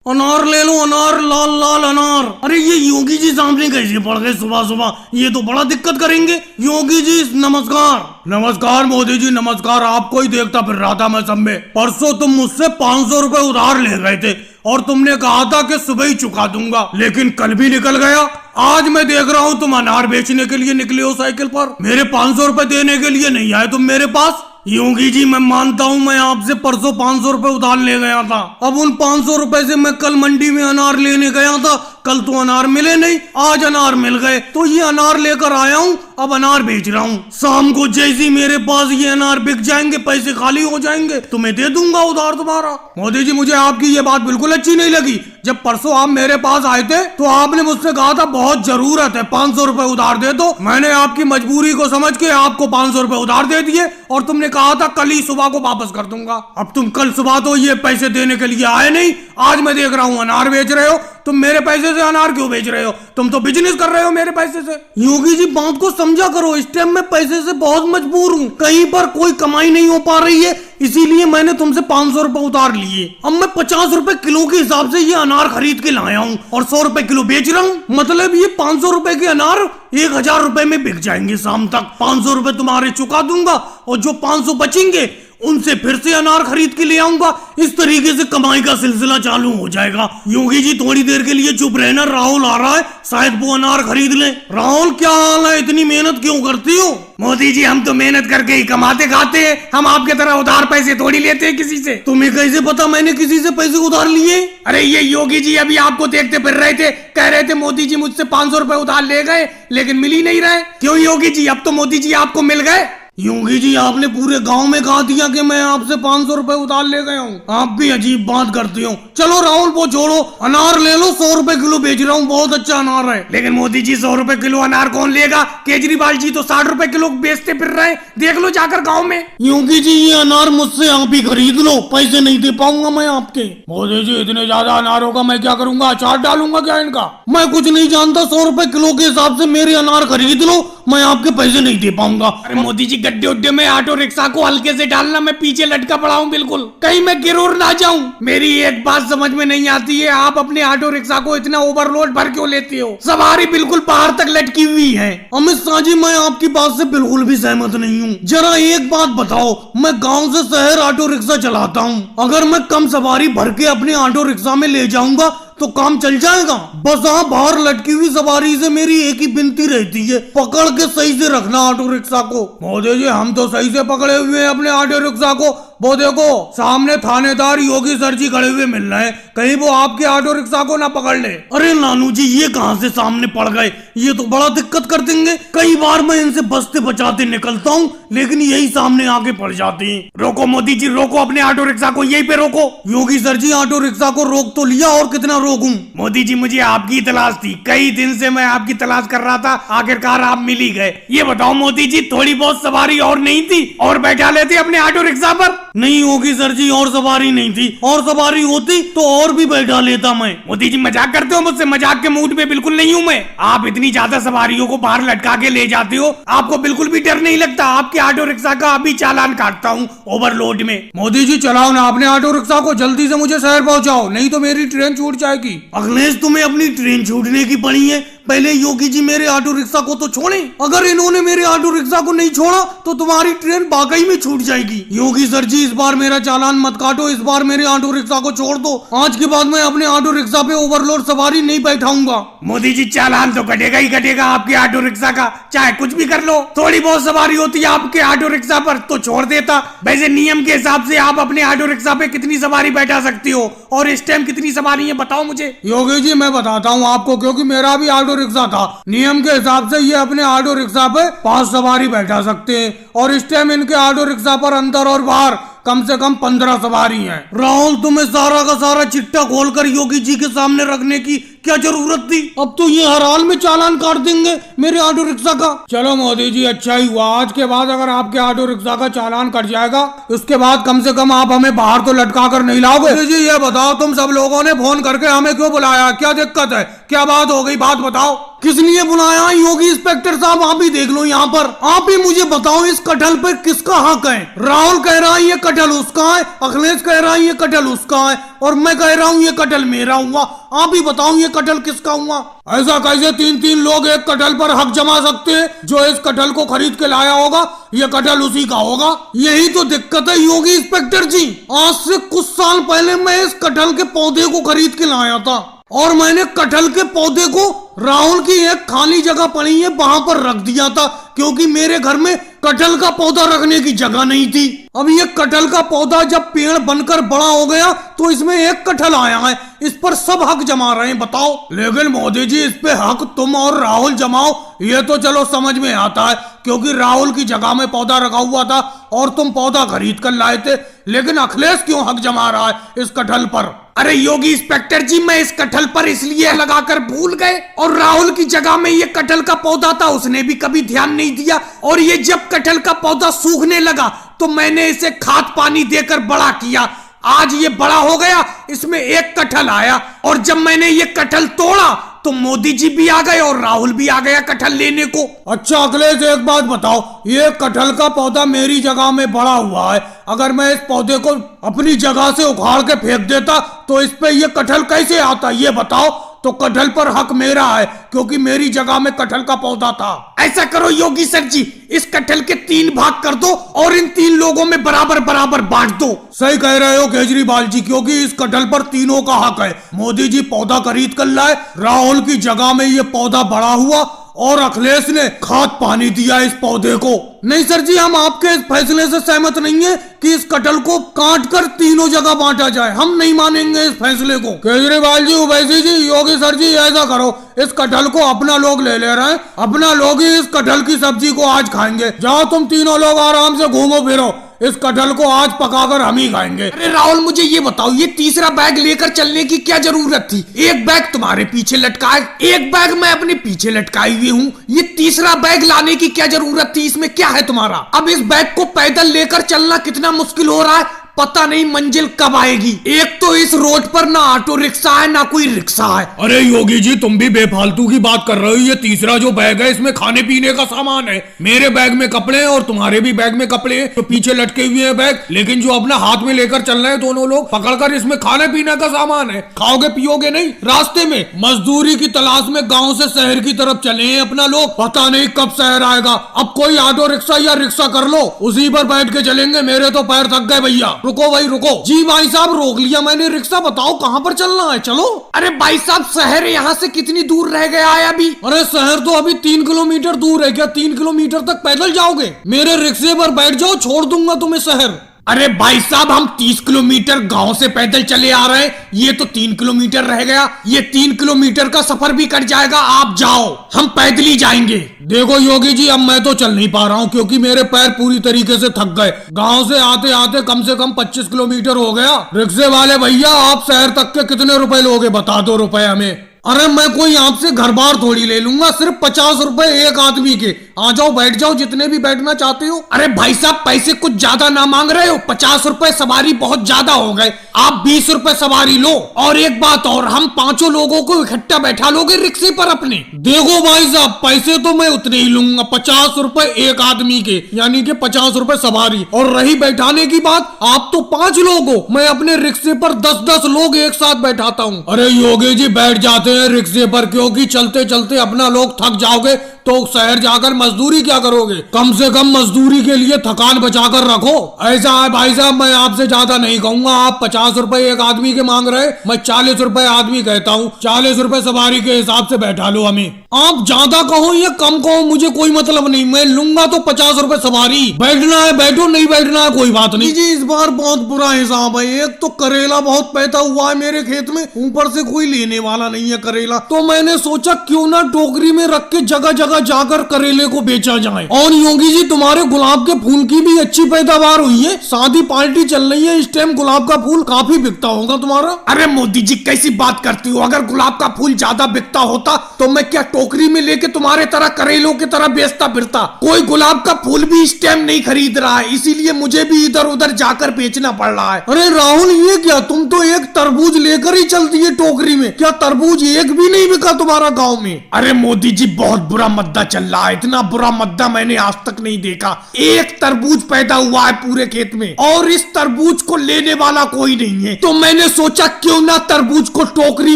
अनार ले लो, अनार, लाल लाल अनार। अरे ये योगी जी सामने कैसे पड़ गए सुबह सुबह, ये तो बड़ा दिक्कत करेंगे। योगी जी नमस्कार। नमस्कार मोदी जी नमस्कार, आपको ही देखता फिर रहा था मैं सब में। परसों तुम मुझसे 500 रुपए उधार ले गए थे और तुमने कहा था कि सुबह ही चुका दूंगा, लेकिन कल भी निकल गया। आज मैं देख रहा हूँ तुम अनार बेचने के लिए निकले हो साइकिल पर, मेरे 500 रुपए देने के लिए नहीं आए तुम मेरे पास। योगी जी मैं मानता हूँ मैं आपसे परसों 500 रुपए उधार ले गया था। अब उन 500 रुपए से मैं कल मंडी में अनार लेने गया था, कल तो अनार मिले नहीं, आज अनार मिल गए तो ये अनार लेकर आया हूँ, अब अनार बेच रहा हूँ। शाम को जैसे मेरे पास ये अनार बिक जाएंगे, पैसे खाली हो जाएंगे, तुम्हें दे दूंगा उधार तुम्हारा। मोदी जी मुझे आपकी ये बात बिल्कुल अच्छी नहीं लगी। जब परसों आप मेरे पास आए थे तो आपने मुझसे कहा था बहुत जरूरत है 500 रुपए उधार दे दो। मैंने आपकी मजबूरी को समझ के आपको 500 रुपए उधार दे दिए और तुमने कहा था कल ही सुबह को वापस कर दूंगा। अब तुम कल सुबह तो ये पैसे देने के लिए आए नहीं, आज मैं देख रहा हूँ अनार बेच रहे हो। तुम मेरे पैसे से अनार क्यों बेच रहे हो? तुम तो बिजनेस कर रहे हो मेरे पैसे से। योगी जी बात को समझा करो, इस टाइम में पैसे से बहुत मजबूर हूँ, कहीं पर कोई कमाई नहीं हो पा रही है, इसीलिए मैंने तुमसे 500 रुपए उधार लिए। अब मैं 50 रुपए किलो के हिसाब से ये अनार खरीद के लाया हूँ और 100 रुपए किलो बेच रहा हूँ। मतलब ये 500 रुपए के अनार 1000 रुपए में बिक जाएंगे शाम तक। 500 रुपए तुम्हारे चुका दूंगा और जो 500 बचेंगे उनसे फिर से अनार खरीद के ले आऊंगा। इस तरीके से कमाई का सिलसिला चालू हो जाएगा। योगी जी थोड़ी देर के लिए चुप रहना, राहुल आ रहा है, शायद वो अनार खरीद ले। राहुल क्या हाल है, इतनी मेहनत क्यों करती हो? मोदी जी हम तो मेहनत करके ही कमाते खाते हैं, हम आपके तरह उधार पैसे थोड़ी लेते हैं किसी से। तुम्हें कैसे पता मैंने किसी से पैसे उधार लिए? अरे ये योगी जी अभी आपको देखते फिर रहे थे, कह रहे थे मोदी जी मुझसे 500 रुपए उधार ले गए लेकिन मिल ही नहीं रहे। क्यों योगी जी, अब तो मोदी जी आपको मिल गए? योगी जी आपने पूरे गांव में कहा दिया कि मैं आपसे 500 रुपए उधार ले गया हूँ, आप भी अजीब बात करती हो। चलो राहुल वो छोड़ो, अनार ले लो, 100 रुपए किलो बेच रहा हूँ, बहुत अच्छा अनार है। लेकिन मोदी जी 100 रुपए किलो अनार कौन लेगा? केजरीवाल जी तो 60 रुपए किलो बेचते फिर रहे, देख लो जाकर गाँव में। योगी जी ये अनार मुझसे आप ही खरीद लो, पैसे नहीं दे पाऊंगा मैं आपके। मोदी जी इतने ज्यादा अनारों का मैं क्या करूंगा, अचार डालूंगा क्या इनका? मैं कुछ नहीं जानता, 100 रुपए किलो के हिसाब से मेरे अनार खरीद लो, मैं आपके पैसे नहीं दे पाऊंगा। अरे मोदी जी गड्ढे उड्ढे में ऑटो रिक्शा को हल्के से डालना, मैं पीछे लटका पड़ा हूँ बिल्कुल, कहीं मैं गिरोर ना जाऊं। मेरी एक बात समझ में नहीं आती है, आप अपने ऑटो रिक्शा को इतना ओवरलोड भर क्यों लेते हो? सवारी बिल्कुल बाहर तक लटकी हुई है। अमित शाह जी मैं आपकी बात से बिल्कुल भी सहमत नहीं हूँ। जरा एक बात बताओ, मैं गाँव से शहर ऑटो रिक्शा चलाता हूँ, अगर मैं कम सवारी भर के अपने ऑटो रिक्शा में ले जाऊंगा तो काम चल जाएगा? बस हाँ बाहर लटकी हुई सवारी से मेरी एक ही विनती रहती है, पकड़ के सही से रखना ऑटो रिक्शा को। मोदी जी हम तो सही से पकड़े हुए हैं अपने ऑटो रिक्शा को, वो देखो सामने थानेदार योगी सर जी खड़े हुए मिल रहे हैं, कहीं वो आपके ऑटो रिक्शा को ना पकड़ ले। अरे नानू जी ये कहाँ से सामने पड़ गए, ये तो बड़ा दिक्कत कर देंगे। कई बार मैं इनसे बचते बचाते निकलता हूँ लेकिन यही सामने आके पड़ जाते हैं। रोको मोदी जी रोको अपने ऑटो रिक्शा को, यहीं पे रोको। योगी सर जी ऑटो रिक्शा को रोक तो लिया, और कितना रोकूं? मोदी जी मुझे आपकी तलाश थी, कई दिन से मैं आपकी तलाश कर रहा था, आखिरकार आप मिल ही गए। ये बताओ मोदी जी थोड़ी बहुत सवारी और नहीं थी और बैठा लेते अपने ऑटो रिक्शा पर? नहीं होगी सर जी, और सवारी नहीं थी, और सवारी होती तो और भी बैठा लेता मैं। मोदी जी मजाक करते हो मुझसे? मजाक के मूड में बिल्कुल नहीं हूँ मैं। आप इतनी ज्यादा सवारियों को बाहर लटका के ले जाते हो, आपको बिल्कुल भी डर नहीं लगता? आपके ऑटो रिक्शा का अभी चालान काटता हूँ ओवरलोड में। मोदी जी चलाओ ना अपने ऑटो रिक्शा को, जल्दी से मुझे शहर पहुँचाओ, नहीं तो मेरी ट्रेन छूट जाएगी। अखिलेश तुम्हें अपनी ट्रेन छूटने की पड़ी है, पहले योगी जी मेरे ऑटो रिक्शा को तो छोड़े। अगर इन्होंने मेरे ऑटो रिक्शा को नहीं छोड़ा तो तुम्हारी ट्रेन वाकई में छूट जाएगी। योगी सर जी इस बार मेरा चालान मत काटो, इस बार मेरे ऑटो रिक्शा को छोड़ दो। आज के बाद मैं अपने ऑटो रिक्शा पे ओवरलोड सवारी नहीं बैठाऊंगा। मोदी जी चालान तो कटेगा ही कटेगा आपके ऑटो रिक्शा का, चाहे कुछ भी कर लो। थोड़ी बहुत सवारी होती है आपके ऑटो रिक्शा पर तो छोड़ देता। वैसे नियम के हिसाब से आप अपने ऑटो रिक्शा पे कितनी सवारी बैठा सकती हो और इस टाइम कितनी सवारी है बताओ मुझे। योगी जी मैं बताता हूँ आपको, क्योंकि मेरा भी ऑटो रिक्शा था, नियम के हिसाब से ये अपने ऑटो रिक्शा पे 5 सवारी बैठा सकते हैं और इस टाइम इनके ऑटो रिक्शा पर अंदर और बाहर कम से कम 15 सवारी हैं। राहुल तुम्हें सारा का सारा चिट्ठा खोलकर योगी जी के सामने रखने की क्या जरूरत थी? अब तो ये हर हाल में चालान काट देंगे मेरे ऑटो रिक्शा का। चलो मोदी जी अच्छा ही हुआ, आज के बाद अगर आपके ऑटो रिक्शा का चालान कट जाएगा उसके बाद कम से कम आप हमें बाहर तो लटका कर नहीं लाओगे। मोदी जी ये बताओ तुम सब लोगों ने फोन करके हमें क्यों बुलाया, क्या दिक्कत है, क्या बात हो गई, बात बताओ। किस लिए बुलाया योगी इंस्पेक्टर साहब? आप ही देख लो यहाँ पर, आप ही मुझे बताओ इस कटहल पर किसका हक है? राहुल कह रहा है ये कटहल उसका है, अखिलेश कह रहा है ये कटहल उसका है, और मैं कह रहा हूँ ये कटहल मेरा हुआ। आप ही बताओ ये कटहल किसका हुआ? ऐसा कैसे तीन तीन लोग एक कटहल पर हक जमा सकते हैं? जो इस कटहल को खरीद के लाया होगा ये कटहल उसी का होगा। यही तो दिक्कत है योगी इंस्पेक्टर जी। आज से कुछ साल पहले मैं इस कटहल के पौधे को खरीद के लाया था, और मैंने कटहल के पौधे को राहुल की एक खाली जगह पड़ी है वहां पर रख दिया था, क्योंकि मेरे घर में कटहल का पौधा रखने की जगह नहीं थी। अब ये कटहल का पौधा जब पेड़ बनकर बड़ा हो गया तो इसमें एक कटहल आया है, इस पर सब हक जमा रहे हैं, बताओ। लेकिन मोदी जी इस पे हक तुम और राहुल जमाओ ये तो चलो समझ में आता है, क्योंकि राहुल की जगह में पौधा रखा हुआ था और तुम पौधा खरीद कर लाए थे। लेकिन अखिलेश क्यों हक जमा रहा है इस कटहल पर? अरे योगी इंस्पेक्टर जी, मैं इस कटहल पर इसलिए लगाकर भूल गए, और राहुल की जगह में ये कटहल का पौधा था उसने भी कभी ध्यान नहीं दिया, और ये जब कटहल का पौधा सूखने लगा तो मैंने इसे खाद पानी देकर बड़ा किया। आज ये बड़ा हो गया, इसमें एक कटहल आया, और जब मैंने ये कटहल तोड़ा तो मोदी जी भी आ गए और राहुल भी आ गया कटहल लेने को। अच्छा अखिलेश, एक बात बताओ, ये कटहल का पौधा मेरी जगह में बड़ा हुआ है, अगर मैं इस पौधे को अपनी जगह से उखाड़ के फेंक देता तो इस पे ये कटहल कैसे आता, ये बताओ। तो कटहल पर हक मेरा है, क्योंकि मेरी जगह में कटहल का पौधा था। ऐसा करो योगी सर जी, इस कटहल के 3 भाग कर दो और इन 3 लोगों में बराबर बराबर बांट दो। सही कह रहे हो केजरीवाल जी, क्योंकि इस कटहल पर तीनों का हक है। मोदी जी पौधा खरीद कर लाए, राहुल की जगह में ये पौधा बड़ा हुआ, और अखिलेश ने खाद पानी दिया इस पौधे को। नहीं सर जी, हम आपके इस फैसले से सहमत नहीं है कि इस कटहल को काट कर तीनों जगह बांटा जाए, हम नहीं मानेंगे इस फैसले को। केजरीवाल जी, ओवैसी जी, योगी सर जी, ऐसा करो, इस कटहल को अपना लोग ले रहे हैं, अपना लोग ही इस कटहल की सब्जी को आज खाएंगे। जाओ तुम तीनों लोग आराम से घूमो फिरो, इस कटहल को आज पकाकर हम ही खाएंगे। अरे राहुल, मुझे ये बताओ, ये तीसरा बैग लेकर चलने की क्या जरूरत थी? एक बैग तुम्हारे पीछे लटका है, एक बैग मैं अपने पीछे लटकाई हुई हूँ, ये तीसरा बैग लाने की क्या जरूरत थी? इसमें क्या है तुम्हारा? अब इस बैग को पैदल लेकर चलना कितना मुश्किल हो रहा है, पता नहीं मंजिल कब आएगी। एक तो इस रोड पर ना ऑटो रिक्शा है ना कोई रिक्शा है। अरे योगी जी, तुम भी बेफालतू की बात कर रहे हो। ये तीसरा जो बैग है इसमें खाने पीने का सामान है। मेरे बैग में कपड़े हैं और तुम्हारे भी बैग में कपड़े हैं, तो पीछे लटके हुए हैं बैग, लेकिन जो अपना हाथ में लेकर चल रहे हैं दोनों लोग पकड़कर, इसमें खाने पीने का सामान है। खाओगे पियोगे नहीं, रास्ते में मजदूरी की तलाश में गाँव से शहर की तरफ चले हैं अपना लोग, पता नहीं कब शहर आएगा। अब कोई ऑटो रिक्शा या रिक्शा कर लो, उसी पर बैठ के चलेंगे। मेरे तो पैर थक गए भैया। रुको भाई रुको। जी भाई साहब, रोक लिया मैंने। रिक्शा बताओ कहाँ पर चलना है, चलो। अरे भाई साहब, शहर यहाँ से कितनी दूर रह गया है अभी? अरे शहर तो अभी 3 किलोमीटर दूर है। क्या 3 किलोमीटर तक पैदल जाओगे? मेरे रिक्शे पर बैठ जाओ, छोड़ दूंगा तुम्हें शहर। अरे भाई साहब, हम 30 किलोमीटर गांव से पैदल चले आ रहे हैं, ये तो 3 किलोमीटर रह गया। ये 3 किलोमीटर का सफर भी कट जाएगा। आप जाओ, हम पैदल ही जाएंगे। देखो योगी जी, अब मैं तो चल नहीं पा रहा हूँ, क्योंकि मेरे पैर पूरी तरीके से थक गए। गांव से आते आते कम से कम 25 किलोमीटर हो गया। रिक्शे वाले भैया, आप शहर तक के कितने रुपए लोगे, बता दो रुपए हमें। अरे मैं कोई आपसे घर बार थोड़ी ले लूंगा, सिर्फ 50 रुपए एक आदमी के। आ जाओ, बैठ जाओ, जितने भी बैठना चाहते हो। अरे भाई साहब, पैसे कुछ ज्यादा ना मांग रहे हो? 50 रुपए सवारी बहुत ज्यादा हो गए, आप 20 रुपए सवारी लो। और एक बात और, हम 5 लोगों को इकट्ठा बैठा लोगे रिक्शे पर अपने? देखो भाई साहब, पैसे तो मैं उतने ही लूंगा, 50 रुपए एक आदमी के, यानी कि 50 रुपए सवारी। और रही बैठाने की बात, आप तो 5 लोग हो, मैं अपने रिक्शे पर 10-10 लोग एक साथ बैठाता हूँ। अरे योगी जी, बैठ जाते हैं रिक्शे पर, क्योंकि चलते चलते अपना लोग थक जाओगे तो शहर जाकर मजदूरी क्या करोगे? कम से कम मजदूरी के लिए थकान बचाकर रखो। ऐसा है भाई साहब, मैं आपसे ज्यादा नहीं कहूंगा। आप 50 रुपए एक आदमी के मांग रहे, मैं 40 रुपए आदमी कहता हूँ। 40 रुपए सवारी के हिसाब से बैठा लो हमें। आप ज्यादा कहो या कम कहो, मुझे कोई मतलब नहीं, मैं लूंगा तो 50 रुपए सवारी। बैठना है बैठो, नहीं बैठना है कोई बात नहीं। जी, इस बार बहुत बुरा हिसाब है। एक तो करेला बहुत पैदा हुआ है मेरे खेत में, ऊपर से कोई लेने वाला नहीं है करेला, तो मैंने सोचा क्यों ना टोकरी में रख के जगह जगह जगह जाकर करेले को बेचा जाए। और योगी जी तुम्हारे गुलाब के फूल की भी अच्छी पैदावार हुई है, शादी पार्टी चल रही है, इस टाइम गुलाब का फूल काफी बिकता होगा तुम्हारा। अरे मोदी जी कैसी बात करती हो, अगर गुलाब का फूल ज्यादा बिकता होता तो मैं क्या टोकरी में लेके तुम्हारे तरह करेलों की तरह बेचता फिरता। कोई गुलाब का फूल भी इस टाइम नहीं खरीद रहा है, इसीलिए मुझे भी इधर उधर जाकर बेचना पड़ रहा है। अरे राहुल ये क्या, तुम तो एक तरबूज लेकर ही चलती है टोकरी में, क्या तरबूज एक भी नहीं बिका तुम्हारा गाँव में? अरे मोदी जी बहुत बुरा मद्दा चल रहा है, इतना बुरा मद्दा मैंने आज तक नहीं देखा। एक तरबूज पैदा हुआ है पूरे खेत में और इस तरबूज को लेने वाला कोई नहीं है, तो मैंने सोचा क्यों ना तरबूज को टोकरी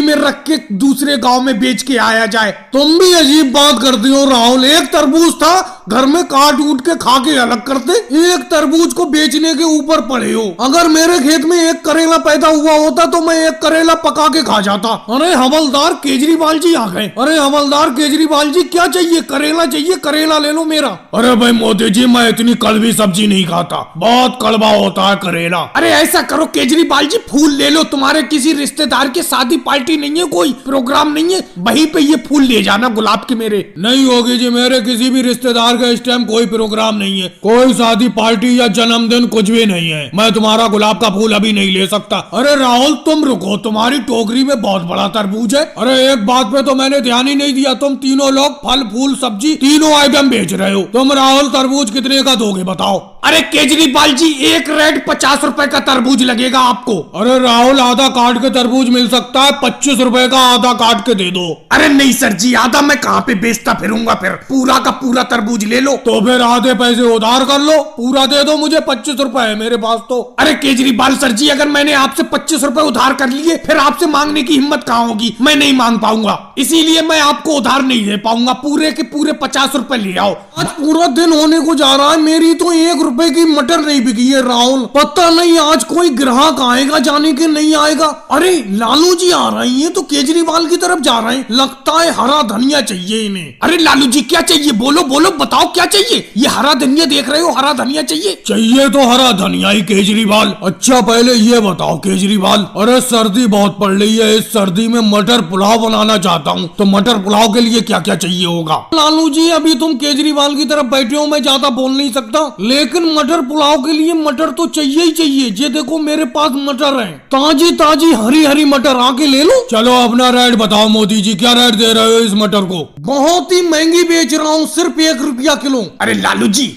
में रख के दूसरे गांव में बेच के आया जाए। तुम भी अजीब बात करती हो राहुल, एक तरबूज था घर में काट उठ के खा के अलग करते, एक तरबूज को बेचने के ऊपर पड़े हो। अगर मेरे खेत में एक करेला पैदा हुआ होता तो मैं एक करेला पका के खा जाता। अरे हवलदार केजरीवाल जी आ गए। अरे हवलदार केजरीवाल जी क्या चाहिए? करेला चाहिए, करेला ले लो मेरा। अरे भाई मोदी जी मैं इतनी कड़वी सब्जी नहीं खाता, बहुत कड़वा होता है करेला। अरे ऐसा करो केजरीवाल जी फूल ले लो, तुम्हारे किसी रिश्तेदार की शादी पार्टी नहीं है, कोई प्रोग्राम नहीं है, वहीं पे ये फूल ले जाना गुलाब के मेरे। नहीं होगी जी, मेरे किसी भी रिश्तेदार का इस टाइम कोई प्रोग्राम नहीं है, कोई शादी पार्टी या जन्मदिन कुछ भी नहीं है, मैं तुम्हारा गुलाब का फूल अभी नहीं ले सकता। अरे राहुल तुम रुको, तुम्हारी टोकरी में बहुत बड़ा तरबूज है। अरे एक बात पे तो मैंने ध्यान ही नहीं दिया, तुम तीनों लोग फल फूल सब्जी तीनों आइटम बेच रहे हो। तुम राहुल तरबूज कितने का दोगे बताओ? अरे केजरीवाल जी एक रेट 50 रुपए का तरबूज लगेगा आपको। अरे राहुल आधा काट के तरबूज मिल सकता है, 25 रुपए का आधा काट के दे दो। अरे नहीं सर जी, आधा मैं कहाँ पे बेचता फिरूंगा, फिर पूरा का पूरा तरबूज ले लो। तो फिर आधे पैसे उधार कर लो, पूरा दे दो मुझे, 25 रुपए है मेरे पास तो। अरे केजरीवाल सर जी अगर मैंने आपसे 25 रुपए उधार कर लिए फिर आपसे मांगने की हिम्मत कहाँ होगी, मैं नहीं मांग पाऊंगा, इसीलिए मैं आपको उधार नहीं दे पाऊंगा, पूरे के पूरे 50 रुपए ले आओ। आज पूरा दिन होने को जा रहा है, मेरी तो 1 रुपए की मटर नहीं बिकी है राहुल, पता नहीं आज कोई ग्राहक आएगा जाने के नहीं आएगा। अरे लालू जी आ रही हैं तो केजरीवाल की तरफ जा रहे हैं, लगता है हरा धनिया चाहिए इन्हें। अरे लालू जी क्या चाहिए, बोलो बोलो बताओ क्या चाहिए? ये हरा धनिया देख रहे हो, हरा धनिया चाहिए? चाहिए तो हरा धनिया ही केजरीवाल। अच्छा पहले ये बताओ केजरीवाल, अरे सर्दी बहुत पड़ रही है, इस सर्दी में मटर पुलाव बनाना चाहता हूँ, तो मटर पुलाव के लिए क्या क्या चाहिए होगा? लालू जी अभी तुम केजरीवाल की तरफ बैठे हो, मैं ज्यादा बोल नहीं सकता, लेकिन मटर पुलाव के लिए मटर तो चाहिए ही चाहिए। ये देखो मेरे पास मटर है, ताजी ताजी हरी हरी मटर, आके ले लो। चलो अपना रेट बताओ मोदी जी, क्या रेट दे रहे हो इस मटर को? बहुत ही महंगी बेच रहा हूँ, सिर्फ 1 रुपया किलो। अरे लालू जी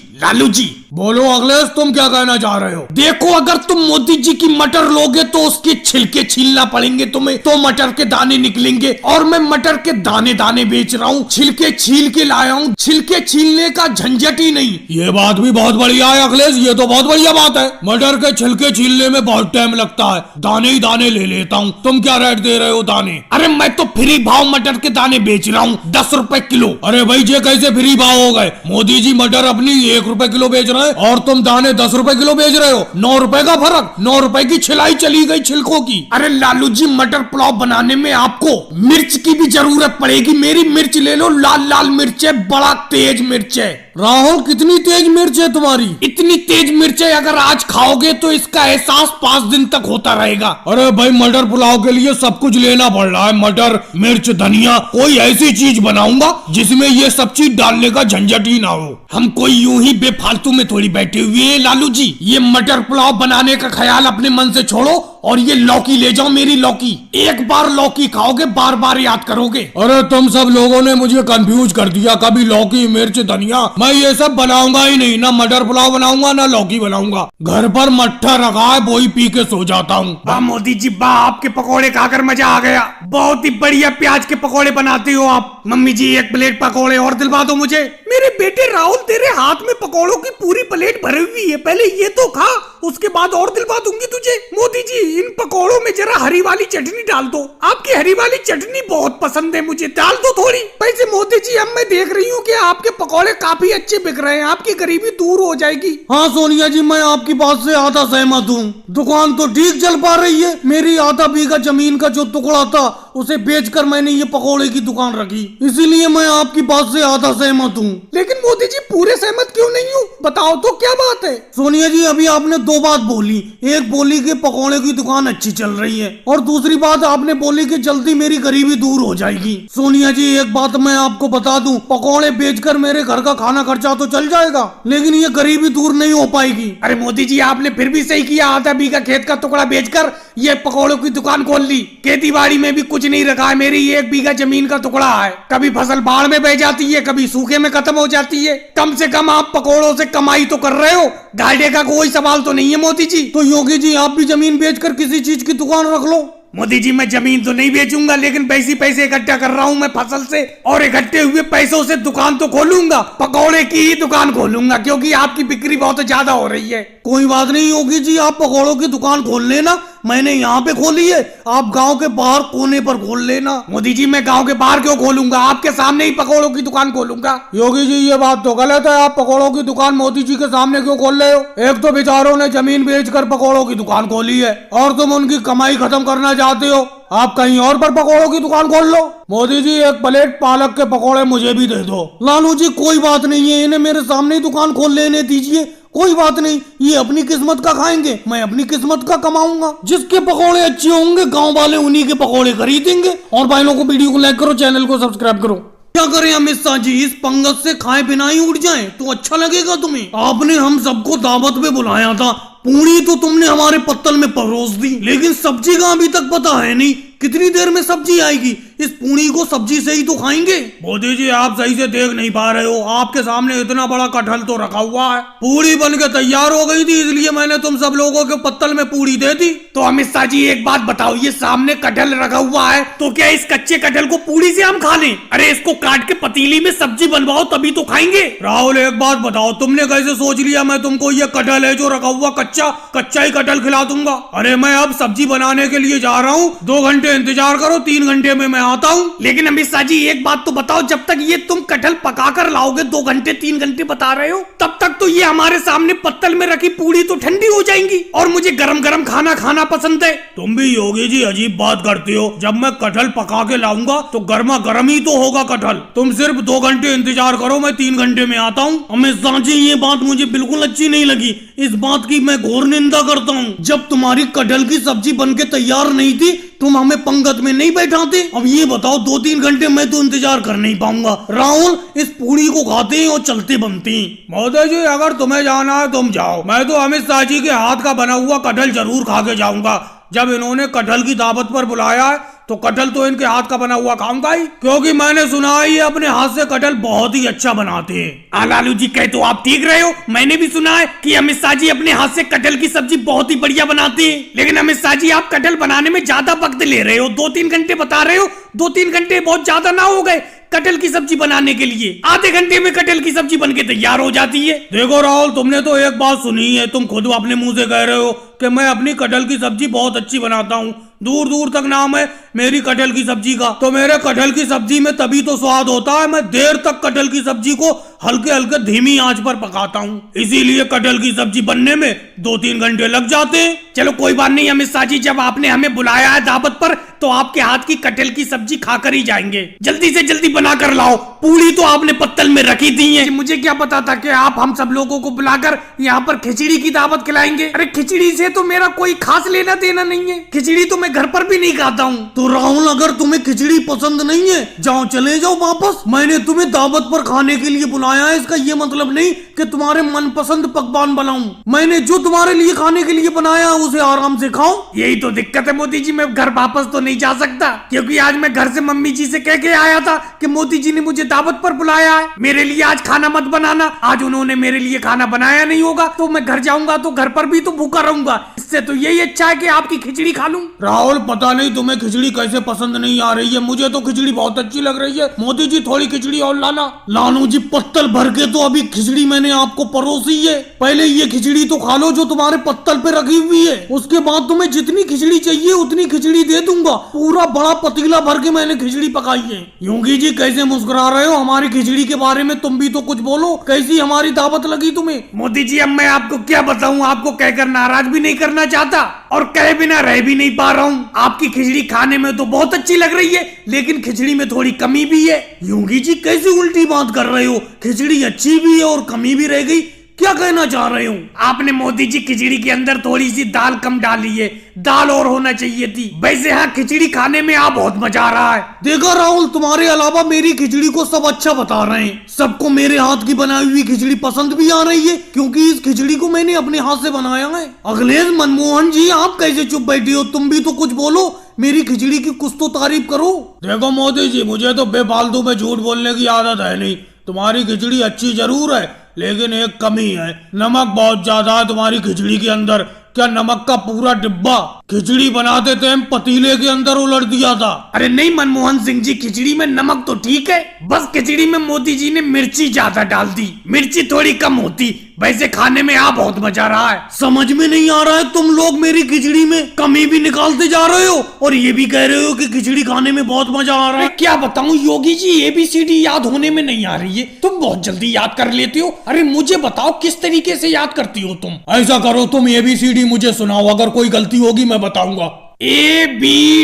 बोलो अखिलेश तुम क्या कहना चाह रहे हो? देखो अगर तुम मोदी जी की मटर लोगे तो उसके छिलके छीलना पड़ेंगे तुम्हें, तो मटर के दाने निकलेंगे, और मैं मटर के दाने दाने बेच रहा हूँ, छिलके छील के लाया हूँ, छिलके छीलने का झंझट ही नहीं। ये बात भी बहुत बढ़िया है अखिलेश, ये तो बहुत बढ़िया बात है, मटर के छिलके छीलने में बहुत टाइम लगता है, दाने ही दाने ले लेता हूँ। तुम क्या रेट दे रहे हो दाने? अरे मैं तो फ्री भाव मटर के दाने बेच रहा हूँ, 10 रुपए किलो। अरे भाई ये कैसे फ्री भाव हो गए? मोदी जी मटर अपनी 1 रुपए किलो बेच रहे हैं और तुम दाने 10 रुपए किलो बेच रहे हो, 9 रुपए का फर्क, 9 रुपए की छिलाई चली गई छिलकों की। अरे लालू जी मटर पुलाव बनाने में आपको मिर्च की भी जरूरत पड़ेगी, मेरी मिर्च ले लो, लाल लाल मिर्च है, बड़ा तेज मिर्च है। राहुल कितनी तेज मिर्च है तुम्हारी? इतनी तेज मिर्च है अगर आज खाओगे तो इसका एहसास 5 दिन तक होता रहेगा। अरे भाई मटर पुलाव के लिए सब कुछ लेना पड़ रहा है, मटर मिर्च धनिया, कोई ऐसी चीज बनाऊंगा जिसमें ये सब चीज डालने का झंझट ही ना हो। हम कोई यूं ही बेफालतू में थोड़ी बैठे हुए हैं लालू जी, ये मटर पुलाव बनाने का ख्याल अपने मन से छोड़ो और ये लौकी ले जाओ, मेरी लौकी, एक बार लौकी खाओगे बार बार याद करोगे। अरे तुम सब लोगों ने मुझे कंफ्यूज कर दिया, कभी लौकी मिर्च धनिया, मैं ये सब बनाऊंगा ही नहीं, ना मटर पुलाव बनाऊंगा ना लौकी बनाऊंगा, घर पर मट्ठा रखा है वही पी के सो जाता हूँ। वाह मोदी जी वाह, आपके पकौड़े खाकर मजा आ गया, बहुत ही बढ़िया प्याज के पकौड़े बनाते हो आप। मम्मी जी 1 प्लेट पकौड़े और दिलवा दो मुझे। मेरे बेटे राहुल तेरे हाथ में पकौड़ों की पूरी प्लेट भरी हुई है, पहले ये तो खा, उसके बाद और दिलवा दूंगी तुझे। मोदी जी इन पकौड़ों में जरा हरी वाली चटनी डाल दो, आपकी हरी वाली चटनी बहुत पसंद है मुझे, डाल दो थोड़ी। वैसे मोदी जी अब मैं देख रही हूँ कि आपके पकौड़े काफी अच्छे बिक रहे हैं, आपकी गरीबी दूर हो जाएगी। हाँ सोनिया जी मैं आपकी बात से आधा सहमत हूँ, दुकान तो ठीक चल पा रही है, मेरी आधा बीघा जमीन का जो टुकड़ा था उसे बेचकर मैंने ये पकौड़े की दुकान रखी, इसीलिए मैं आपकी बात से आधा सहमत हूँ। लेकिन मोदी जी पूरे सहमत क्यों नहीं हूँ, बताओ तो क्या बात है। सोनिया जी अभी आपने दो बात बोली, एक बोली कि पकौड़े की दुकान अच्छी चल रही है और दूसरी बात आपने बोली कि जल्दी मेरी गरीबी दूर हो जाएगी। सोनिया जी एक बात मैं आपको बता दूं, पकौड़े बेचकर मेरे घर का खाना खर्चा तो चल जाएगा लेकिन ये गरीबी दूर नहीं हो पाएगी। अरे मोदी जी आपने फिर भी सही किया, आधा बीघा खेत का टुकड़ा बेचकर ये पकौड़ों की दुकान खोल ली। खेती बाड़ी में भी कुछ नहीं रखा है, मेरी 1 बीघा जमीन का टुकड़ा है, कभी फसल बाढ़ में बह जाती है, कभी सूखे में खत्म हो जाती है। कम से कम आप पकौड़ों से कमाई तो कर रहे हो, घाटे का कोई सवाल तो नहीं है मोदी जी। तो योगी जी आप भी जमीन बेचकर किसी चीज की दुकान रख लो। मोदी जी मैं जमीन तो नहीं बेचूंगा लेकिन पैसे इकट्ठा कर रहा हूँ मैं फसल से, और इकट्ठे हुए पैसों से दुकान तो खोलूंगा, पकौड़े की ही दुकान खोलूंगा क्योंकि आपकी बिक्री बहुत ज्यादा हो रही है। कोई बात नहीं योगी जी, आप पकौड़ों की दुकान खोल लेना, मैंने यहाँ पे खोली है, आप गांव के बाहर कोने पर खोल लेना। मोदी जी मैं गांव के बाहर क्यों खोलूंगा, आपके सामने ही पकौड़ों की दुकान खोलूंगा। योगी जी ये बात तो गलत है, आप पकौड़ों की दुकान मोदी जी के सामने क्यों खोल रहे हो? एक तो बेचारों ने जमीन बेचकर पकौड़ों की दुकान खोली है और तुम उनकी कमाई खत्म करना चाहते हो, आप कहीं और पर पकौड़ों की दुकान खोल लो। मोदी जी एक प्लेट पालक के पकौड़े मुझे भी दे दो। लालू जी कोई बात नहीं है, इन्हें मेरे सामने ही दुकान खोल लेने दीजिए, कोई बात नहीं, ये अपनी किस्मत का खाएंगे, मैं अपनी किस्मत का कमाऊंगा। जिसके पकौड़े अच्छे होंगे गांव वाले उन्हीं के पकौड़े खरीदेंगे। और भाई लोगों को वीडियो को लाइक करो, चैनल को सब्सक्राइब करो। क्या करें अमित शाह जी, इस पंगत से खाए बिना ही उठ जाएं तो अच्छा लगेगा तुम्हें। आपने हम सबको दावत पे बुलाया था, पूरी तो तुमने हमारे पत्तल में परोस दी, लेकिन सब्जी का अभी तक पता है नहीं कितनी देर में सब्जी आएगी। इस पूरी को सब्जी से ही तो खाएंगे। मोदी जी आप सही से देख नहीं पा रहे हो, आपके सामने इतना बड़ा कटहल तो रखा हुआ है, पूरी बन के तैयार हो गई थी इसलिए मैंने तुम सब लोगों के पत्तल में पूरी दे दी। तो अमित शाह जी एक बात बताओ, ये सामने कटहल रखा हुआ है तो क्या इस कच्चे कटहल को पूरी से हम खा लें? अरे इसको काट के पतीली में सब्जी बनवाओ तभी तो खाएंगे। राहुल एक बात बताओ, तुमने कैसे सोच लिया मैं तुमको ये कटहल है जो रखा हुआ कच्चा ही कटहल खिला दूंगा? अरे मैं अब सब्जी बनाने के लिए जा रहा हूँ, 2 घंटे इंतजार करो, 3 घंटे में मैं आता हूँ। लेकिन अमित शाह जी एक बात तो बताओ, जब तक ये तुम कटहल पका कर लाओगे, 2 घंटे 3 घंटे बता रहे हो, तब तक तो ये हमारे सामने पत्तल में रखी पूरी तो ठंडी हो जाएंगी और मुझे गरम गरम खाना खाना पसंद है। तुम भी योगी जी अजीब बात करते हो, जब मैं कटहल पका के लाऊंगा तो गर्मा गर्म ही तो होगा कटहल। तुम सिर्फ 2 घंटे इंतजार करो, मैं 3 घंटे में आता हूँ। अमित शाह जी ये बात मुझे बिल्कुल अच्छी नहीं लगी, इस बात की मैं घोर निंदा करता हूँ। जब तुम्हारी कटहल की सब्जी बन के तैयार नहीं थी तुम हमें पंगत में नहीं बैठाते। अब ये बताओ 2-3 घंटे मैं तो इंतजार कर नहीं पाऊंगा। राहुल इस पूरी को खाते हैं और चलते बनते हैं। मोदी जी अगर तुम्हें जाना है तुम जाओ, मैं तो अमित शाह जी के हाथ का बना हुआ कटहल जरूर खा के जाऊंगा। जब इन्होंने कटहल की दावत पर बुलाया है तो कटहल तो इनके हाथ का बना हुआ खाऊंगा ही, क्योंकि मैंने सुना है ये अपने हाथ से कटहल बहुत ही अच्छा बनाते हैं। लालू जी कहे तो आप ठीक रहे हो, मैंने भी सुना है कि अमित शाह जी अपने हाथ से कटहल की सब्जी बहुत ही बढ़िया बनाते हैं। लेकिन अमित शाह जी आप कटहल बनाने में ज्यादा वक्त ले रहे हो, 2-3 घंटे बता रहे हो, 2-3 घंटे बहुत ज्यादा ना हो गए कटहल की सब्जी बनाने के लिए? आधे घंटे में कटहल की सब्जी बनके तैयार हो जाती है। देखो राहुल तुमने तो एक बात सुनी है, तुम खुद अपने मुंह से कह रहे हो कि मैं अपनी कटहल की सब्जी बहुत अच्छी बनाता हूँ, दूर दूर तक नाम है मेरी कटहल की सब्जी का। तो मेरे कटहल की सब्जी में तभी तो स्वाद होता है, मैं देर तक कटहल की सब्जी को हल्के हल्के धीमी आंच पर पकाता हूँ, इसीलिए कटहल की सब्जी बनने में 2-3 घंटे लग जाते हैं। चलो कोई बात नहीं अमित शाह जी, जब आपने हमें बुलाया है दावत पर तो आपके हाथ की कटहल की सब्जी खाकर ही जाएंगे। जल्दी से जल्दी बना कर लाओ, पूरी तो आपने पत्तल में रखी दी है। मुझे क्या पता था कि आप हम सब लोगों को बुलाकर यहाँ पर खिचड़ी की दावत खिलाएंगे। अरे खिचड़ी से तो मेरा कोई खास लेना देना नहीं है, खिचड़ी तो मैं घर पर भी नहीं खाता हूँ। तो राहुल अगर तुम्हें खिचड़ी पसंद नहीं है जाओ चले जाओ वापस, मैंने तुम्हें दावत पर खाने के लिए बुलाया है, इसका ये मतलब नहीं कि तुम्हारे मनपसंद पकवान बनाऊं। मैंने जो तुम्हारे लिए खाने के लिए बनाया उसे आराम से खाओ। यही तो दिक्कत है मोदी जी, मैं घर वापस तो नहीं जा सकता क्योंकि आज मैं घर से मम्मी जी से कह के आया था कि मोदी जी ने मुझे दावत पर बुलाया है, मेरे लिए आज खाना मत बनाना। आज उन्होंने मेरे लिए खाना बनाया नहीं होगा तो मैं घर जाऊंगा तो घर पर भी तो भूखा रहूंगा, इससे तो यही अच्छा है कि आपकी खिचड़ी खा लूं। राहुल पता नहीं तुम्हें खिचड़ी कैसे पसंद नहीं आ रही है, मुझे तो खिचड़ी बहुत अच्छी लग रही है। मोदी जी थोड़ी खिचड़ी और लाना। लालू जी पत्तल भर के तो अभी खिचड़ी मैंने आपको परोसी है, पहले ये खिचड़ी तो खा लो जो तुम्हारे पत्तल पे रखी हुई है, उसके बाद तुम्हें जितनी खिचड़ी चाहिए उतनी खिचड़ी दे दूंगा। पूरा बड़ा पतीला भर के मैंने खिचड़ी पकाई है। योगी जी कैसे मुस्कुरा रहे हो, हमारी खिचड़ी के बारे में तुम भी तो कुछ बोलो, कैसी हमारी दावत लगी तुम्हें? मोदी जी अब मैं आपको क्या बताऊं, आपको कहकर नाराज भी नहीं करना चाहता और कहे बिना रह भी नहीं पा रहा हूँ। आपकी खिचड़ी खाने खाने में तो बहुत अच्छी लग रही है, लेकिन खिचड़ी में थोड़ी कमी भी है। योगी जी कैसी उल्टी बात कर रहे हो? खिचड़ी अच्छी भी है और कमी भी रह गई, क्या कहना चाह रहे हो? आपने मोदी जी खिचड़ी के अंदर थोड़ी सी दाल कम डाली है, दाल और होना चाहिए थी। वैसे हाँ, खिचड़ी खाने में आप बहुत मजा आ रहा है। देखा राहुल, तुम्हारे अलावा मेरी खिचड़ी को सब अच्छा बता रहे हैं। सबको मेरे हाथ की बनाई हुई खिचड़ी पसंद भी आ रही है, क्योंकि इस खिचड़ी को मैंने अपने हाथ से बनाया है। अखिलेश मनमोहन जी, आप कैसे चुप बैठी हो? तुम भी तो कुछ बोलो, मेरी खिचड़ी की कुछ तो तारीफ करो। देखो मोदी जी, मुझे तो बेफालतू में झूठ बोलने की आदत है नहीं। तुम्हारी खिचड़ी अच्छी जरूर है, लेकिन एक कमी है, नमक बहुत ज्यादा है तुम्हारी खिचड़ी के अंदर। क्या नमक का पूरा डिब्बा खिचड़ी बनाते थे पतीले के अंदर उलट दिया था? अरे नहीं मनमोहन सिंह जी, खिचड़ी में नमक तो ठीक है, बस खिचड़ी में मोदी जी ने मिर्ची ज्यादा डाल दी, मिर्ची थोड़ी कम होती। वैसे खाने में आप बहुत मजा आ रहा है। समझ में नहीं आ रहा है, तुम लोग मेरी खिचड़ी में कमी भी निकालते जा रहे हो और ये भी कह रहे हो कि खिचड़ी खाने में बहुत मजा आ रहा है। क्या बताऊं योगी जी, ABCD याद होने में नहीं आ रही है, तुम बहुत जल्दी याद कर लेते हो। अरे मुझे बताओ किस तरीके से याद करती हो तुम? ऐसा करो, तुम ABCD मुझे सुनाओ, अगर कोई गलती होगी मैं बताऊंगा। ABDPQMNS।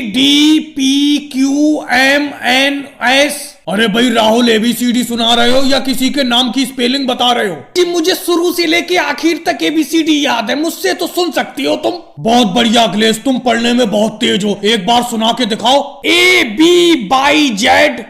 अरे भाई राहुल, ABCD सुना रहे हो या किसी के नाम की स्पेलिंग बता रहे हो? जी मुझे शुरू से लेके आखिर तक ABCD याद है, मुझसे तो सुन सकती हो तुम। बहुत बढ़िया अखिलेश, तुम पढ़ने में बहुत तेज हो, एक बार सुना के दिखाओ। ABYZ।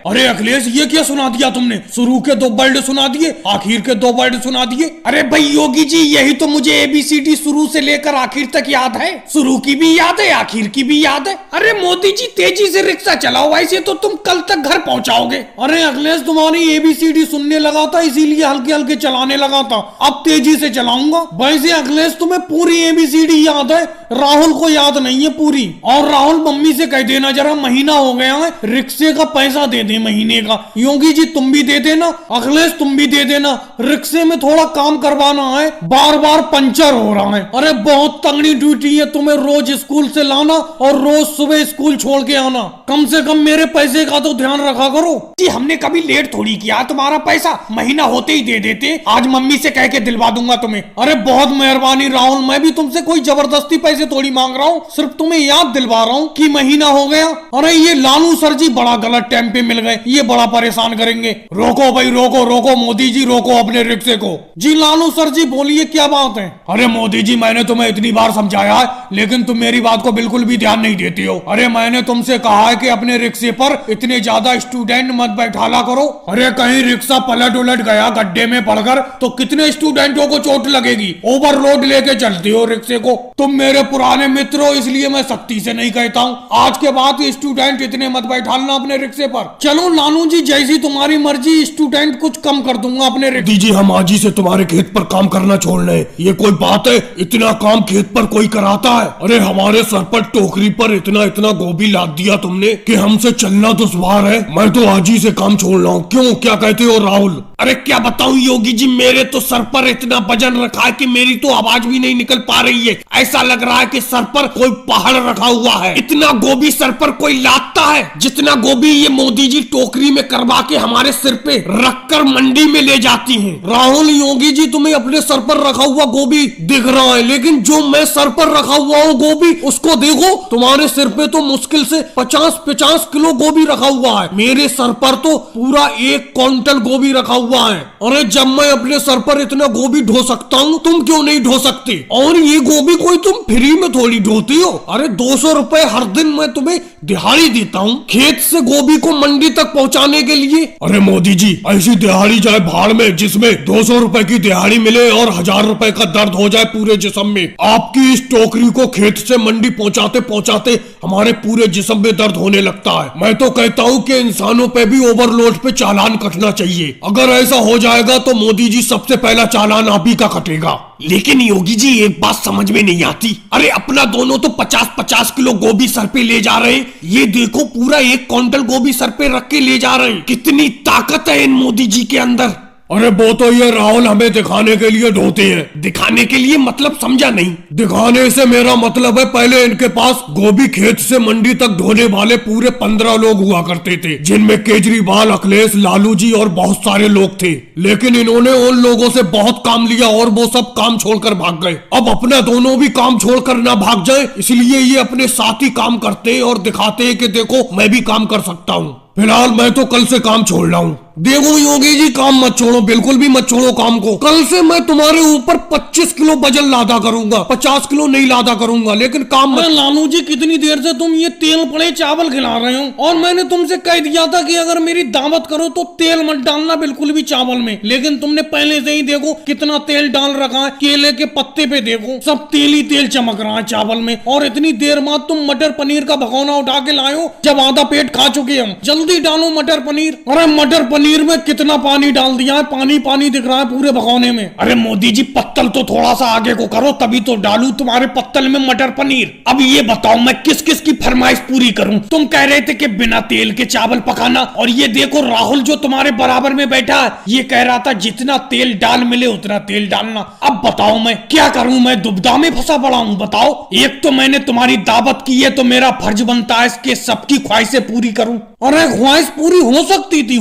अरे अखिलेश, ये क्या सुना दिया तुमने? शुरू के 2 वर्ड सुना दिए, आखिर के 2 वर्ड सुना दिए। अरे भाई योगी जी, यही तो मुझे ABCD शुरू से लेकर आखिर तक याद है, शुरू की भी याद है, आखिर की भी याद है। अरे मोदी जी तेजी से रिक्शा चलाओ, ऐसे तो तुम कल तक घर पहुंचाओगे। अरे अखिलेश, तुम्हारी ABCD सुनने लगा था, इसीलिए हल्के हल्के चलाने लगा था, अब तेजी से चलाऊंगा। वैसे अखिलेश, तुम्हें पूरी ABCD याद है, राहुल को याद नहीं है पूरी। और राहुल, मम्मी से कह देना जरा, महीना हो गया है, रिक्शे का पैसा दे दे महीने का। योगी जी तुम भी दे देना, अखिलेश तुम भी दे देना, रिक्शे में थोड़ा काम करवाना है, बार बार पंचर हो रहा है। अरे बहुत तगड़ी ड्यूटी है तुम्हें, रोज स्कूल से लाना और रोज सुबह स्कूल छोड़ के आना। कम से कम मेरे पैसे का तो ध्यान रखा करो। जी हमने कभी लेट थोड़ी किया, तुम्हारा पैसा महीना होते ही दे देते। आज मम्मी से कह के दिलवा दूंगा तुम्हें। अरे बहुत मेहरबानी राहुल, मैं भी तुमसे कोई जबरदस्ती पैसे थोड़ी मांग रहा हूँ, सिर्फ तुम्हें याद दिलवा रहा हूँ कि महीना हो गया। अरे ये लालू सर जी बड़ा गलत टाइम पे मिल गए, ये बड़ा परेशान करेंगे। रोको भाई, रोको रोको, मोदी जी रोको अपने रिक्शे को। जी लालू सर जी बोलिए, क्या बात है? अरे मोदी जी, मैंने तुम्हें इतनी बार समझाया है, लेकिन तुम मेरी बात को बिल्कुल भी ध्यान नहीं देती हो। अरे मैंने तुमसे कहा है कि अपने रिक्शे पर इतने ज्यादा स्टूडेंट मत बैठाला करो। अरे कहीं रिक्शा पलट उलट गया गड्ढे में पड़कर तो कितने स्टूडेंटों को चोट लगेगी। ओवरलोड लेके चलती हो रिक्शे को। तुम मेरे पुराने मित्र हो, इसलिए मैं सख्ती से नहीं कहता हूँ, आज के बाद स्टूडेंट इतने मत बैठालना अपने रिक्शे पर। चलो लालू जी, जैसी तुम्हारी मर्जी, स्टूडेंट कुछ कम कर दूंगा अपने रिक्शे। जी हम आज ही से तुम्हारे खेत पर काम करना छोड़ रहे हैं, ये कोई बात है? इतना काम खेत पर कोई कराता है? अरे हमारे सर पर टोकरी पर इतना इतना गोभी लाद दिया तुमने कि हमसे चलना दुश्वार है। मैं तो आज ही से काम छोड़ रहा हूँ। क्यों, क्या कहते हो राहुल? अरे क्या बताऊं योगी जी, मेरे तो सर पर इतना वजन रखा है कि मेरी तो आवाज भी नहीं निकल पा रही है। ऐसा लग रहा है कि सर पर कोई पहाड़ रखा हुआ है। इतना गोभी सर पर कोई लादता है, जितना गोभी ये मोदी जी टोकरी में करवा के हमारे सिर पे रखकर मंडी में ले जाती हैं। राहुल, योगी जी तुम्हें अपने सर पर रखा हुआ गोभी दिख रहा है, लेकिन जो मैं सर पर रखा हुआ हूँ गोभी, उसको देखो। तुम्हारे सिर पे तो मुश्किल से 50-50 किलो गोभी रखा हुआ है, मेरे सर पर तो पूरा 1 क्विंटल गोभी रखा हुआ है। अरे जब मैं अपने सर पर इतना गोभी ढो सकता हूँ, तुम क्यों नहीं ढो सकते? और ये गोभी कोई तुम फ्री में थोड़ी ढोती हो। अरे 200 रुपए हर दिन मैं तुम्हें दिहाड़ी देता हूँ खेत से गोभी को मंडी तक पहुँचाने के लिए। अरे मोदी जी, ऐसी दिहाड़ी जाए भाड़ में, जिसमें 200 रुपए की दिहाड़ी मिले और 1000 रुपए का दर्द हो जाए पूरे जिस्म में। आपकी इस टोकरी को खेत से मंडी पहुँचाते पहुँचाते हमारे पूरे जिस्म में दर्द होने लगता है। मैं तो कहता हूँ कि इंसानों पे भी ओवरलोड पे चालान कटना चाहिए। अगर ऐसा हो जाएगा तो मोदी जी सबसे पहला चालान आप ही का कटेगा। लेकिन योगी जी एक बात समझ में नहीं आती, अरे अपना दोनों तो 50-50 किलो गोभी सर पे ले जा रहे हैं, ये देखो पूरा 1 क्विंटल गोभी सर पे रख के ले जा रहे हैं। कितनी ताकत है इन मोदी जी के अंदर। अरे वो तो ये राहुल हमें दिखाने के लिए ढोते हैं। दिखाने के लिए मतलब समझा नहीं। दिखाने से मेरा मतलब है पहले इनके पास गोभी खेत से मंडी तक ढोने वाले पूरे 15 लोग हुआ करते थे, जिनमें केजरीवाल, अखिलेश, लालू जी और बहुत सारे लोग थे। लेकिन इन्होंने उन लोगों से बहुत काम लिया और वो सब काम छोड़कर भाग गए। अब अपना दोनों भी काम छोड़कर ना भाग जाए, इसलिए ये अपने साथ ही काम करते और दिखाते हैं कि देखो मैं भी काम कर सकता हूँ। फिलहाल मैं तो कल से काम छोड़ रहा हूँ। देखो योगी जी, काम मत छोड़ो, बिल्कुल भी मत छोड़ो काम को। कल से मैं तुम्हारे ऊपर 25 किलो वजन लादा करूंगा, 50 किलो नहीं लादा करूंगा, लेकिन काम मत। लालू जी, कितनी देर से तुम ये तेल पड़े चावल खिला रहे हो, और मैंने तुमसे कह दिया था कि अगर मेरी दावत करो तो तेल मत डालना बिल्कुल भी चावल में, लेकिन तुमने पहले से ही देखो कितना तेल डाल रखा है। केले के पत्ते पे देखो सब तेल ही तेल चमक रहा है चावल में, और इतनी देर बाद तुम मटर पनीर का भगोना उठा के लाए हो जब आधा पेट खा चुके हम। जल्दी डालो मटर पनीर। अरे मटर पनीर में कितना पानी डाल दिया है, पानी पानी दिख रहा है पूरे भगोने में। अरे मोदी जी, पत्तल तो थोड़ा सा आगे को करो तभी तो डालू तुम्हारे पत्तल में मटर पनीर। अब ये बताओ मैं किस किस की फरमाइश पूरी करूं? तुम कह रहे थे कि बिना तेल के चावल पकाना, और ये देखो राहुल जो तुम्हारे बराबर में बैठा है ये कह रहा था जितना तेल डाल मिले उतना तेल डालना। अब बताओ मैं क्या करूं? मैं दुविधा में फंसा पड़ा हूं। बताओ, एक तो मैंने तुम्हारी दावत की है तो मेरा फर्ज बनता है इसके सबकी ख्वाहिशें पूरी करूं। अरे ख्वाहिश पूरी हो सकती थी,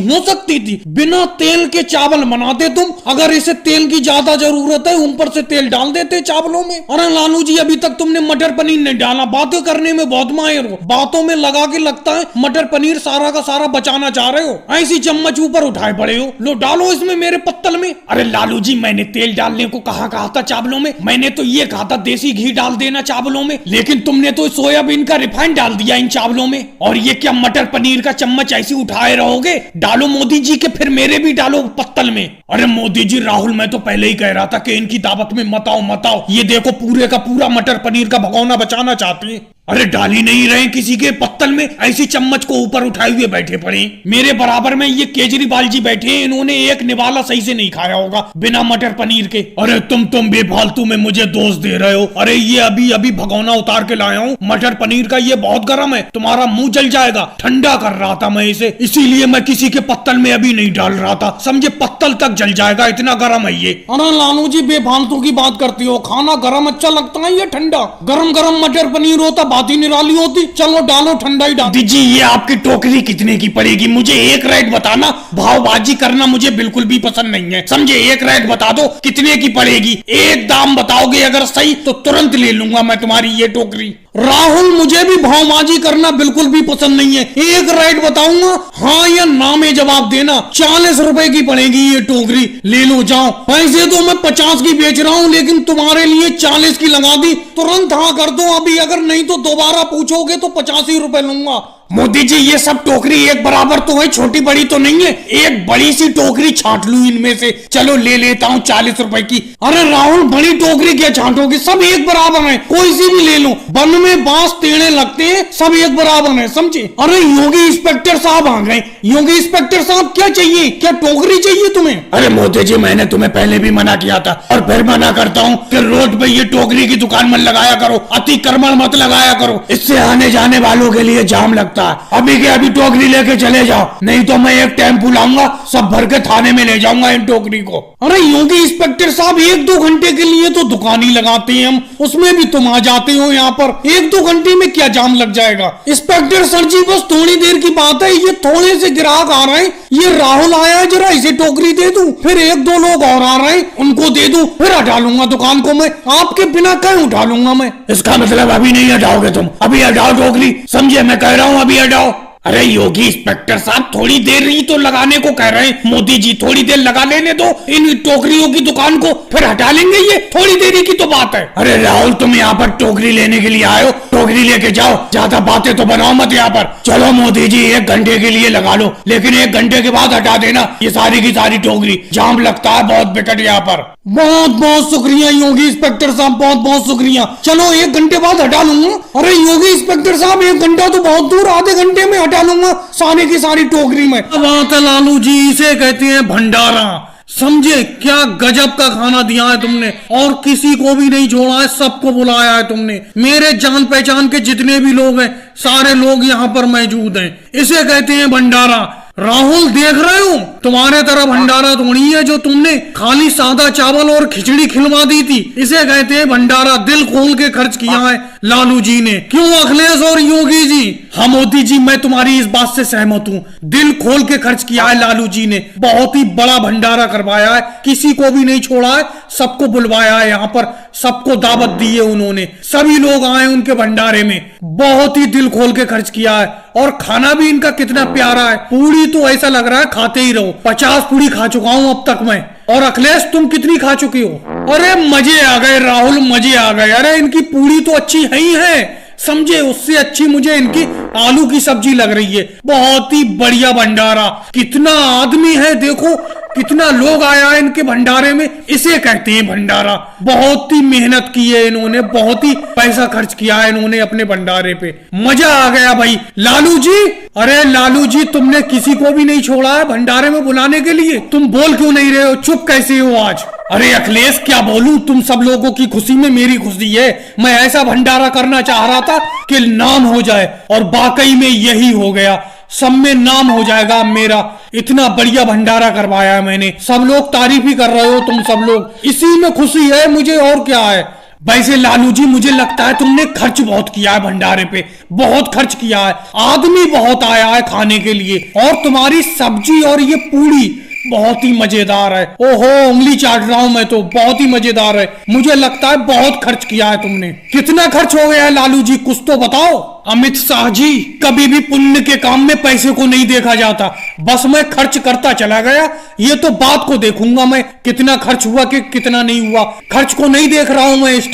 बिना तेल के चावल बनाते तुम। अगर इसे तेल की ज्यादा जरूरत है ऊपर से तेल डाल देते चावलों में। अरे लालू जी, अभी तक तुमने मटर पनीर नहीं डाला, बातें करने में बहुत माहिर हो, बातों में लगा के लगता है मटर पनीर सारा का सारा बचाना चाह रहे हो। ऐसी चम्मच ऊपर उठाए पड़े हो, लो डालो इसमें मेरे पत्तल में। अरे लालू जी, मैंने तेल डालने को कहा था चावलों में? मैंने तो ये कहा था देसी घी डाल देना चावलों में, लेकिन तुमने तो सोयाबीन का रिफाइंड डाल दिया इन चावलों में। और ये क्या मटर पनीर का चम्मच ऐसी उठाए रहोगे? डालो मोदी जी के, फिर मेरे भी डालो पत्तल में। अरे मोदी जी, राहुल मैं तो पहले ही कह रहा था कि इनकी दावत में मत आओ। ये देखो पूरे का पूरा मटर पनीर का भगोना बचाना चाहते हैं। अरे डाल ही नहीं रहे किसी के पत्तल में, ऐसी चम्मच को ऊपर उठाए हुए बैठे पड़े। मेरे बराबर में ये केजरीवाल जी बैठे हैं, इन्होंने एक निवाला सही से नहीं खाया होगा बिना मटर पनीर के। अरे तुम बेफालतू में मुझे दोष दे रहे हो। अरे ये अभी भगोना उतार के लाया हूँ मटर पनीर का, ये बहुत गर्म है, तुम्हारा मुंह जल जाएगा। ठंडा कर रहा था मैं इसे, इसीलिए मैं किसी के पत्तल में अभी नहीं डाल रहा था, समझे? पत्तल तक जल जाएगा, इतना गर्म है ये। अरे लालू जी, बेफालतू की बात करती हो। खाना गर्म अच्छा लगता है या ठंडा? गरम मटर पनीर होता बात ही निराली होती। चलो डालो, ठंडा ही डाल दीजिए। ये आपकी टोकरी कितने की पड़ेगी? मुझे एक रेट बताना, भावबाजी करना मुझे बिल्कुल भी पसंद नहीं है, समझे? एक रेट बता दो कितने की पड़ेगी। एक दाम बताओगे अगर सही तो तुरंत ले लूंगा मैं तुम्हारी ये टोकरी। राहुल, मुझे भी भावबाजी करना बिल्कुल भी पसंद नहीं है, एक रेट बताऊंगा, हाँ या ना में जवाब देना। 40 रुपए की पड़ेगी ये टोकरी, ले लो जाओ। पैसे तो मैं 50 की बेच रहा हूँ, लेकिन तुम्हारे लिए 40 की लगा दी, तुरंत हाँ कर दो अभी, अगर नहीं तो दोबारा पूछोगे तो 50 ही रुपए लूंगा। मोदी जी, ये सब टोकरी एक बराबर तो है, छोटी बड़ी तो नहीं है, एक बड़ी सी टोकरी छांट लूं इनमें से। चलो ले लेता हूँ 40 रुपए की। अरे राहुल, बड़ी टोकरी क्या छांटोगे? सब एक बराबर है, कोई सी भी ले लो। वन में बांस टेढ़े लगते हैं, सब एक बराबर है, समझे? अरे योगी इंस्पेक्टर साहब आ गए। योगी इंस्पेक्टर साहब, क्या चाहिए? क्या टोकरी चाहिए तुम्हें? अरे मोदी जी, मैंने तुम्हें पहले भी मना किया था और फिर मना करता हूँ कि रोड पे ये टोकरी की दुकान मत लगाया करो, अतिक्रमण मत लगाया करो, इससे आने जाने वालों के लिए जाम लगता। अभी के अभी टोकरी लेके चले जाओ, नहीं तो मैं एक टेम्पू लाऊंगा, सब भर के थाने में ले जाऊंगा इन टोकरी को। अरे योगी इंस्पेक्टर साहब, 1-2 घंटे के लिए तो दुकान ही लगाते हैं हम, उसमें भी तुम आ जाते हो यहाँ पर। 1-2 घंटे में क्या जाम लग जाएगा? इंस्पेक्टर सर जी, बस थोड़ी देर की बात है, ये थोड़े से ग्राहक आ रहे हैं, ये राहुल आया है, जरा इसे टोकरी दे दूं, फिर 1-2 लोग और आ रहे हैं, उनको दे दूं, फिर हटा लूंगा दुकान को मैं, आपके बिना कहीं उठा लूंगा मैं। इसका मतलब अभी नहीं हटाओगे तुम? अभी हटाओ टोकरी, समझे? मैं कह रहा हूँ अभी हटाओ। अरे योगी इंस्पेक्टर साहब, थोड़ी देर ही तो लगाने को कह रहे हैं। मोदी जी, थोड़ी देर लगा लेने दो इन टोकरियों की दुकान को, फिर हटा लेंगे, ये थोड़ी देरी की तो बात है। अरे राहुल, तुम यहाँ पर टोकरी लेने के लिए आए हो, टोकरी लेके जाओ, ज्यादा बातें तो बनाओ मत यहाँ पर। चलो मोदी जी, 1 घंटे के लिए लगा लो, लेकिन 1 घंटे के बाद हटा देना ये सारी की सारी टोकरी, जाम लगता है बहुत बिकट यहाँ पर। बहुत बहुत शुक्रिया योगी इंस्पेक्टर साहब, बहुत बहुत शुक्रिया। चलो 1 घंटे बाद हटा लूंगा। अरे योगी इंस्पेक्टर साहब, 1 घंटा तो बहुत दूर, आधे घंटे में हटा लूंगा सारी की सारी टोकरी में। बात है लालू जी, इसे कहते हैं भंडारा, समझे? क्या गजब का खाना दिया है तुमने, और किसी को भी नहीं छोड़ा है, सबको बुलाया है तुमने। मेरे जान पहचान के जितने भी लोग हैं सारे लोग यहाँ पर मौजूद हैं, इसे कहते हैं भंडारा। राहुल देख रहे हो, तुम्हारे तरह भंडारा थोड़ी है जो तुमने खाली सादा चावल और खिचड़ी खिलवा दी थी। इसे कहते हैं भंडारा। दिल खोल के खर्च किया है लालू जी ने। क्यों अखिलेश और योगी जी? हाँ मोदी जी, मैं तुम्हारी इस बात से सहमत हूँ। दिल खोल के खर्च किया है लालू जी ने। बहुत ही बड़ा भंडारा करवाया है, किसी को भी नहीं छोड़ा है, सबको बुलवाया है। यहाँ पर सबको दावत दी है उन्होंने, सभी लोग आए उनके भंडारे में। बहुत ही दिल खोल के खर्च किया है। और खाना भी इनका कितना प्यारा है। पूरी तो ऐसा लग रहा है खाते ही रहो। 50 पूरी खा चुका हूं अब तक मैं। और अखिलेश तुम कितनी खा चुकी हो? अरे मजे आ गए राहुल, मजे आ गए। अरे इनकी पूरी तो अच्छी है ही है, समझे, उससे अच्छी मुझे इनकी आलू की सब्जी लग रही है। बहुत ही बढ़िया भंडारा। कितना आदमी है देखो, कितना लोग आया है इनके भंडारे में। इसे कहते हैं भंडारा। बहुत ही मेहनत की है इन्होंने, बहुत ही पैसा खर्च किया है इन्होंने अपने भंडारे पे। मजा आ गया भाई। लालू जी, अरे लालू जी, तुमने किसी को भी नहीं छोड़ा है भंडारे में बुलाने के लिए। तुम बोल क्यों नहीं रहे हो? चुप कैसे हो आज? अरे अखिलेश क्या बोलूं, तुम सब लोगों की खुशी में मेरी खुशी है। मैं ऐसा भंडारा करना चाह रहा था कि नाम हो जाए, और वाकई में यही हो गया। सब में नाम हो जाएगा मेरा। इतना बढ़िया भंडारा करवाया है मैंने। सब लोग तारीफ ही कर रहे हो तुम सब लोग, इसी में खुशी है मुझे, और क्या है। वैसे लालू जी, मुझे लगता है तुमने खर्च बहुत किया है भंडारे पे, बहुत खर्च किया है। आदमी बहुत आया है खाने के लिए, और तुम्हारी सब्जी और ये पूड़ी बहुत ही मजेदार है। ओहो, उंगली चाट रहा हूं मैं तो, बहुत ही मजेदार है। मुझे लगता है बहुत खर्च किया है तुमने। कितना खर्च हो गया है लालू जी, कुछ तो बताओ। अमित शाह जी, कभी भी पुण्य के काम में पैसे को नहीं देखा जाता, बस मैं खर्च करता चला गया। ये तो बात को देखूंगा मैं, कितना खर्च हुआ कि कितना नहीं हुआ। खर्च को नहीं देख रहा हूं मैं इस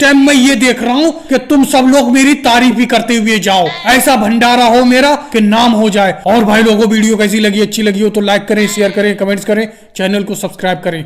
टाइम मैं ये देख रहा हूं कि तुम सब लोग मेरी तारीफ ही करते हुए जाओ। ऐसा भंडारा हो मेरा कि नाम हो जाए। और भाई लोगों, वीडियो कैसी लगी? अच्छी लगी हो तो लाइक करें, शेयर करें, कमेंट्स करें, चैनल को सब्सक्राइब करें।